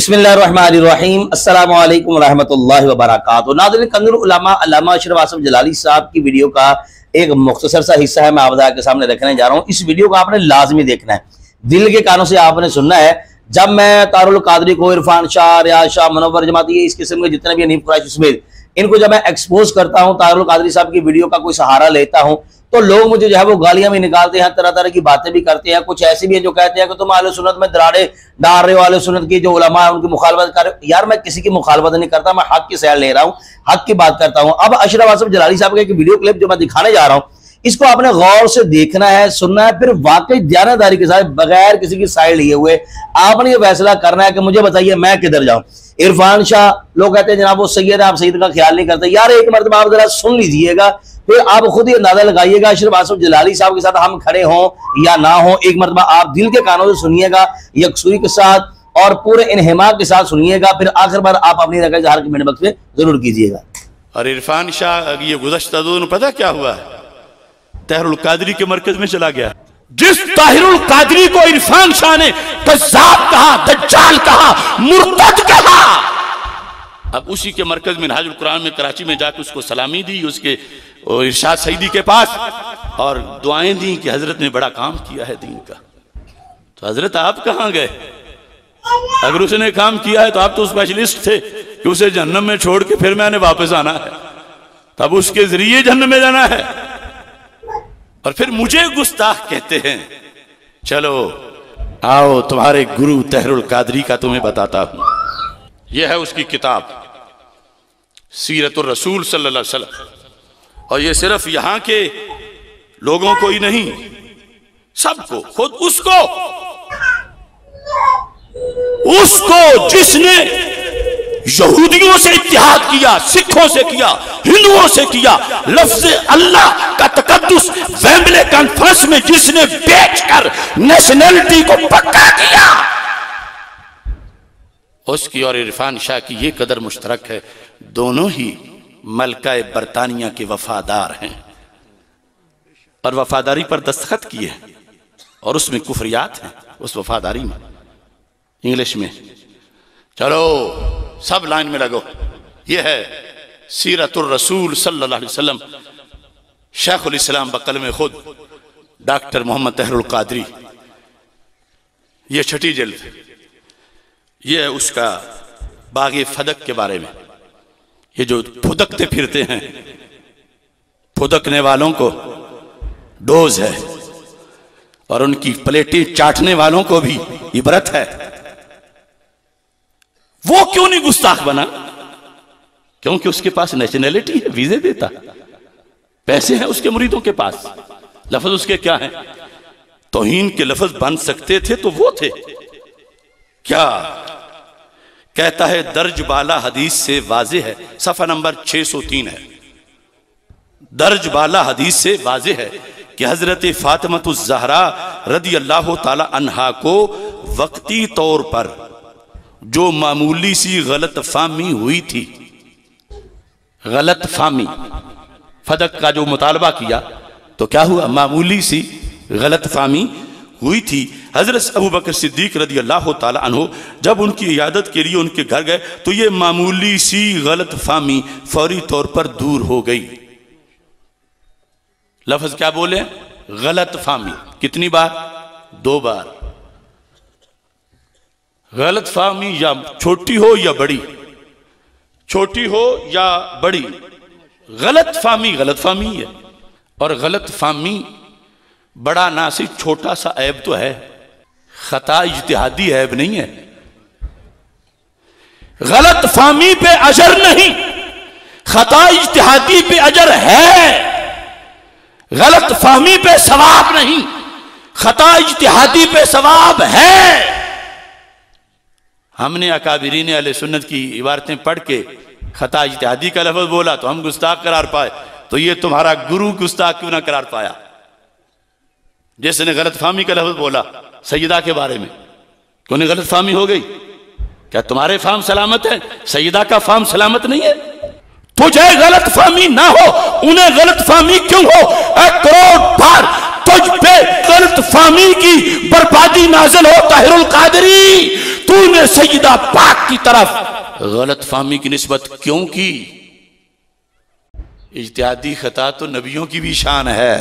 बिस्मिल्लाहिर्रहमानिर्रहीम अस्सलामु अलैकुम रहमतुल्लाहि व बरकातुहू। नाज़रीन, कंज़ुल उलमा अल्लामा अशरफ आसिफ जलाली साहब की वीडियो का एक मुख्तसर सा हिस्सा है, मैं आपके सामने रखने जा रहा हूँ। इस वीडियो को आपने लाजमी देखना है, दिल के कानों से आपने सुनना है। जब मैं तारुल कादरी को, इरफान शाह, रियाज शाह, मनव्वर जमाती, इस किस्म के जितने भी हनीफ कुरैशी समेत इनको जब मैं एक्सपोज करता हूँ, तारुल कादरी साहब की वीडियो का कोई सहारा लेता हूँ, तो लोग मुझे जो है वो गालियां भी निकालते हैं, तरह तरह की बातें भी करते हैं। कुछ ऐसी भी है जो कहते हैं कि तुम अहले सुन्नत में दराड़े डाल रहे हो, अहले सुन्नत की जो उलमा है उनकी मुखालफत कर रहे हो। यार, मैं किसी की मुखालफत नहीं करता, मैं हक की सैर ले रहा हूँ, हक की बात करता हूँ। अब अशरफ आसिफ जलाली साहब का एक वीडियो क्लिप जो मैं दिखाने जा रहा हूँ, इसको आपने गौर से देखना है, सुनना है, फिर वाकई दयानतदारी के साथ बगैर किसी की साइड लिए हुए आपने ये फैसला करना है कि मुझे बताइए मैं किधर जाऊं। इरफान शाह, लोग कहते हैं जनाब वो सैयद है, आप सैयद का ख्याल नहीं करते। यार, एक मरतबा आप जरा सुन लीजिएगा, फिर आप खुद ही अंदाजा लगाइएगा अशरफ आसिफ जलाली साहब के साथ हम खड़े हों या ना हो। एक मरतबा आप दिल के कानों से सुनिएगा, यकसुई के साथ और पूरे इन्हिमाक के साथ सुनिएगा, फिर आखिर बार आप अपनी रकम इजहार कमेंट बॉक्स में जरूर कीजिएगा। और इरफान शाह ये गुज़श्ता दो दिन पता क्या हुआ है, ताहिरुल कादरी के मरकज में चला गया। जिस ताहिरुल कादरी को इरफान शाह ने कज़्ज़ाब कहा, दज्जाल कहा, मुर्तद कहा, अब उसी के मरकज में मिनहाजुल कुरान में कराची में जाकर उसको सलामी दी, उसके इरशाद सईदी के पास, और दुआएं दी कि हजरत ने बड़ा काम किया है दीन का। तो हजरत आप कहां गए? अगर उसने काम किया है तो आप तो स्पेशलिस्ट थे कि उसे जहन्नम में छोड़ के फिर मैंने वापस आना है, तब उसके जरिए जहन्नम में जाना है। और फिर मुझे गुस्ताख कहते हैं। चलो आओ, तुम्हारे गुरु ताहिरुल कादरी का तुम्हें बताता हूं। यह है उसकी किताब सीरतुर रसूल सल्लल्लाहु अलैहि वसल्लम। और यह सिर्फ यहां के लोगों को ही नहीं, सबको, खुद उसको जिसने यहूदियों से इत्तेहाद किया, सिखों से किया, हिंदुओं से किया, लफ्ज अल्लाह का तकद्दुस वेम्बले कॉन्फ्रेंस में जिसने बेचकर नेशनलिटी को पक्का किया, उसकी और इरफान शाह की ये कदर मुश्तरक है, दोनों ही मलका बरतानिया के वफादार हैं और वफादारी पर दस्तखत किए, और उसमें कुफरियात हैं उस वफादारी में। इंग्लिश में चलो सब लाइन में लगो। यह है सीरतुर रसूल सल्लल्लाहु अलैहि वसल्लम, शेखुल इस्लाम बकलम खुद डॉक्टर मोहम्मद ताहिरुल कादरी। यह छठी जिल्द, यह है उसका बागे फदक के बारे में। ये जो फुदकते फिरते हैं, फुदकने वालों को डोज है, और उनकी प्लेटें चाटने वालों को भी इबरत है। वो क्यों नहीं गुस्ताख बना? क्योंकि उसके पास नेशनलिटी है, वीजे देता, पैसे हैं उसके मुरीदों के पास। लफ्ज उसके क्या हैं? तौहीन के लफ्ज बन सकते थे तो वो थे क्या? कहता है दर्ज बाला हदीस से वाज़ेह है, सफा नंबर 603 है। दर्ज बाला हदीस से वाज़ेह है कि हजरत फातिमतुज़ ज़हरा रदी अल्लाह ताला अन्हा को वक्ती तौर पर जो मामूली सी गलत फाहमी हुई थी, गलत फाहमी, फदक का जो मुतालबा किया तो क्या हुआ? मामूली सी गलत फाहमी हुई थी। हजरत अबू बकर सिद्दीक रदी अल्लाह ताला अन्हु जब उनकी इयादत के लिए उनके घर गए तो ये मामूली सी गलत फाहमी फौरी तौर पर दूर हो गई। लफ्ज क्या बोले? गलत फाहमी। कितनी बार? 2 बार। गलत फाहमी या छोटी हो या बड़ी, छोटी हो या बड़ी, गलत फाहमी है। और गलत फाहमी बड़ा नासी छोटा सा ऐब तो है, खता इज्तिहादी ऐब नहीं है। गलत फाहमी पे अजर नहीं, खता इज्तिहादी पे अजर है। गलत फाहमी पे सवाब नहीं, खता इज्तिहादी पे सवाब है। हमने अकाबिरीन अहले सुन्नत की इबारतें पढ़ के खता इज्तिहादी का लफ्ज बोला तो हम गुस्ताख करार पाए, तो ये तुम्हारा गुरु गुस्ताख क्यों ना करार पाया? जिसने गलत फाहमी का लफ्ज बोला सैयदा के बारे में, क्यों नहीं गलत फाहमी हो गई? क्या तुम्हारे फाहम सलामत है, सैयदा का फाहम सलामत नहीं है? तुझे गलत फहमी ना हो, उन्हें गलत फहमी क्यों हो? 1 करोड़ बार तुझ पे गलत फहमी की बर्बादी नाजिल हो ताहिरुल कादरी, तूने सैयदा पाक की तरफ गलत फहमी की निस्बत क्यों की? इज्तिहादी खता तो नबियों की भी शान है।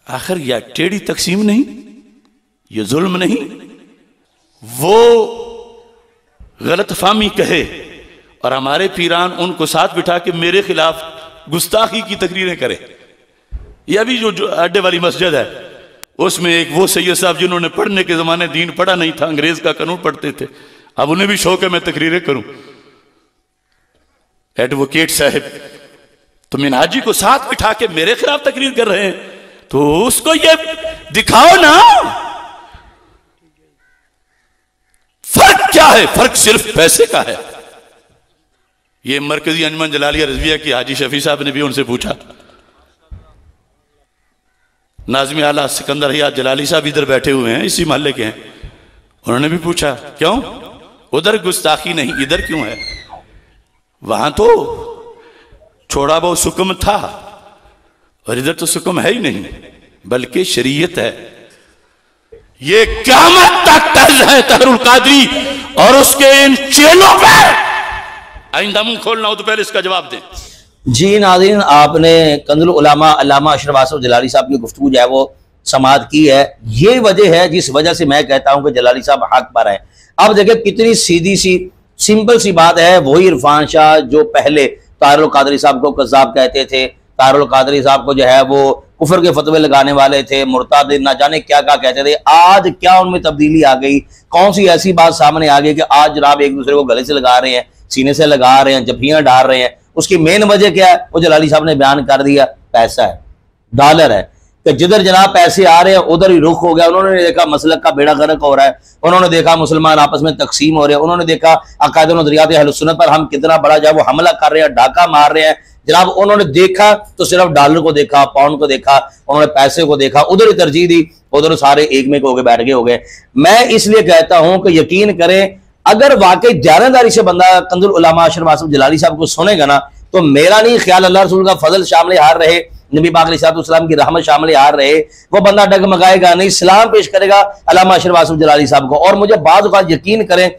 आखिर यह टेढ़ी तकसीम नहीं, ये जुल्म नहीं। वो गलत फहमी कहे और हमारे पीरान उनको साथ बिठा के मेरे खिलाफ गुस्ताखी की तकरीरें करे। यह भी जो अड्डे वाली मस्जिद है उसमें एक वो सैयद साहब जिन्होंने पढ़ने के जमाने दीन पढ़ा नहीं था, अंग्रेज का कानून पढ़ते थे, अब उन्हें भी शौक है मैं तकरीरें करूं। एडवोकेट साहब तो मिनहाजी को साथ बिठा के मेरे खिलाफ तकरीर कर रहे हैं, तो उसको ये दिखाओ ना फर्क क्या है। फर्क सिर्फ पैसे का है। ये मरकजी अंजमन जलालिया रज़विया की हाजी शफी साहब ने भी उनसे पूछा। नाज़मी आला सिकंदर हयात जलाली साहब इधर बैठे हुए हैं, इसी मोहल्ले के हैं। उन्होंने भी पूछा क्यों उधर गुस्ताखी नहीं, इधर क्यों है? वहां तो छोड़ा बहुत सुकम था और इधर तो सुकम है ही नहीं, बल्कि शरीयत है। ये क़यामत तक तर्ज है तहरुल कादरी और उसके इन चेलों पे। आइंदा मुंह खोलना हो तो पहले इसका जवाब दें। जी नाज़रीन, आपने कंज़ुल उलमा अल्लामा अशरफ आसिफ जलाली साहब की गुफ्तगू जो है वो समाअत की है। ये वजह है जिस वजह से मैं कहता हूं कि जलाली साहब हक पर है। अब देखिए कितनी सीधी सी सिंपल सी बात है। वही इरफान शाह जो पहले तारुल कादरी साहब को कज़्ज़ाब कहते थे, तारुल कादरी साहब को जो है वो कुफर के फतवे लगाने वाले थे, मुर्ताद ना जाने क्या क्या कहते थे, आज क्या उनमें तब्दीली आ गई? कौन सी ऐसी बात सामने आ गई कि आज जनाब एक दूसरे को गले से लगा रहे हैं, सीने से लगा रहे हैं, जफियां डाल रहे हैं? उसकी मेन वजह क्या है? वो जलाली साहब ने बयान कर दिया, पैसा है, डॉलर है। कि जिधर जनाब पैसे आ रहे हैं उधर ही रुख हो गया। उन्होंने देखा मसलक का बेड़ा गर्क हो रहा है, उन्होंने देखा मुसलमान आपस में तकसीम हो रहे हैं, उन्होंने देखा अकायद नज़रियात अहले सुन्नत पर हम कितना बड़ा जो वो हमला कर रहे हैं, डाका मार रहे हैं। जनाब उन्होंने देखा तो सिर्फ डॉलर को देखा, पाउंड को देखा, उन्होंने पैसे को देखा, उधर ही तरजीह दी, उधर सारे एक में हो गए, बैठ गए हो गए। मैं इसलिए कहता हूं कि यकीन करें अगर वाकई जानेदारी से बंदा कंज़ुल उलमा अशरफ आसिफ जलाली साहब को सुनेगा ना, तो मेरा नहीं ख्याल अल्लाह रसूल का फजल शामिल हार रहे, नबी पाक अलैहिस्सलाम की रहमत शामिल हार रहे, वो बंदा डगमगाएगा नहीं, सलाम पेश करेगा अल्लामा अशरफ आसिफ जलाली साहब को। और मुझे बात औक़ात यकीन करें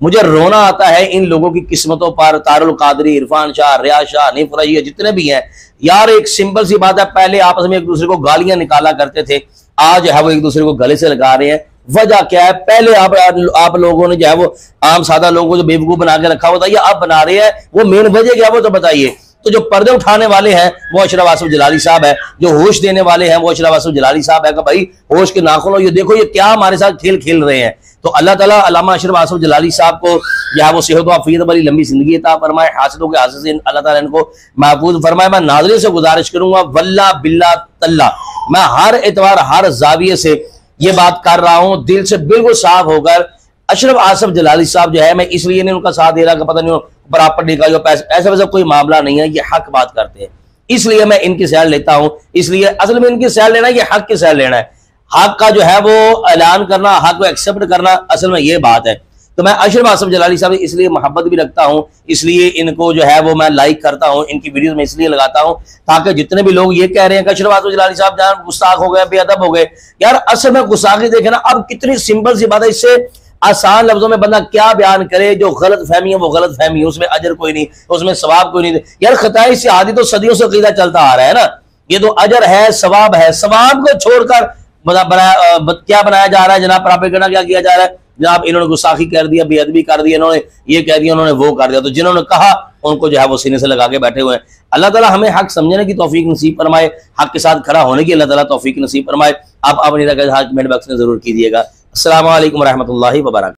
मुझे रोना आता है इन लोगों की किस्मतों पर। तारुल कादरी, इरफान शाह, रियाज शाह, हनीफ रईया, जितने भी हैं यार, एक सिंपल सी बात है, पहले आपस में एक दूसरे को गालियां निकाला करते थे, आज है वो एक दूसरे को गले से लगा रहे हैं। वजह क्या है? पहले आप लोगों ने जो है वो आम सादा लोगों को जो बेवकूफ बना के रखा होता है, आप बना रहे हैं, वो मेन वजह क्या है वो तो बताइए। तो जो पर्दे उठाने वाले हैं वो अशरफ आसिफ जलाली साहब है, जो होश देने वाले हैं वो अशरफ आसिफ जलाली साहब है कि भाई होश के नाखून लो, ये देखो ये क्या हमारे साथ खेल खेल रहे हैं। तो अल्लाह ताला अल्लामा अशरफ आसिफ जलाली साहब को या वो सेहत व आफियत वाली लंबी जिंदगी अता फरमाए, हासिलों के हासिल से अल्लाह ताला इनको महफूज फरमाए। मैं नाज़रीन से गुजारिश करूंगा, वल्लाह बिल्लाह तल्लाह मैं हर एतवार हर जाविये से ये बात कर रहा हूं, दिल से बिल्कुल साफ होकर, अशरफ आसिफ जलाली साहब जो है, मैं इसलिए नहीं उनका साथ दे रहा कि पता नहीं प्रॉपर्टी का जो पैसा, ऐसा वैसा कोई मामला नहीं है, ये हक बात करते हैं, इसलिए मैं इनकी सैर लेता हूं। इसलिए असल में इनकी सैर लेना, ये हक की सैर लेना है, हक का जो है वो ऐलान करना, हक को एक्सेप्ट करना, असल में ये बात है। तो मैं अशरफ आसिफ जलाली साहब इसलिए मोहब्बत भी रखता हूं, इसलिए इनको जो है वो मैं लाइक करता हूं, इनकी वीडियोस में इसलिए लगाता हूं ताकि जितने भी लोग ये कह रहे हैं कि अशरफ आसिफ जलाली साहब जहां गुस्ताख हो गए, बेअदब हो गए, यार असल में गुस्ताखी देखे ना, अब कितनी सिंपल सी बात है, इससे आसान लफ्जों में बंदा क्या बयान करे। जो गलत फहमी है वो गलत फहमी है, उसमें अजर कोई नहीं, उसमें सवाब कोई नहीं। यार खताई से आदि तो सदियों से अकीदा चलता आ रहा है ना, ये तो अजर है, सवाब है, सवाब को छोड़कर क्या बनाया जा रहा है जनाब? प्रोपेगेंडा क्या किया जा रहा है जनाब? इन्होंने गुस्ताखी कर दिया, बेअदबी कर दी, इन्होंने ये कह दिया, उन्होंने वो कर दिया, तो जिन्होंने कहा उनको जो है वो सीने से लगा के बैठे हुए हैं। अल्लाह ताला हमें हक समझने की तौफीक नसीब फरमाए, हक के साथ खड़ा होने की अल्लाह ताला तौफीक नसीब फरमाए। आप अपनी कमेंट बॉक्स में जरूर कीजिएगा। अस्सलाम वालेकुम रहमतुल्लाहि व बरकातहू।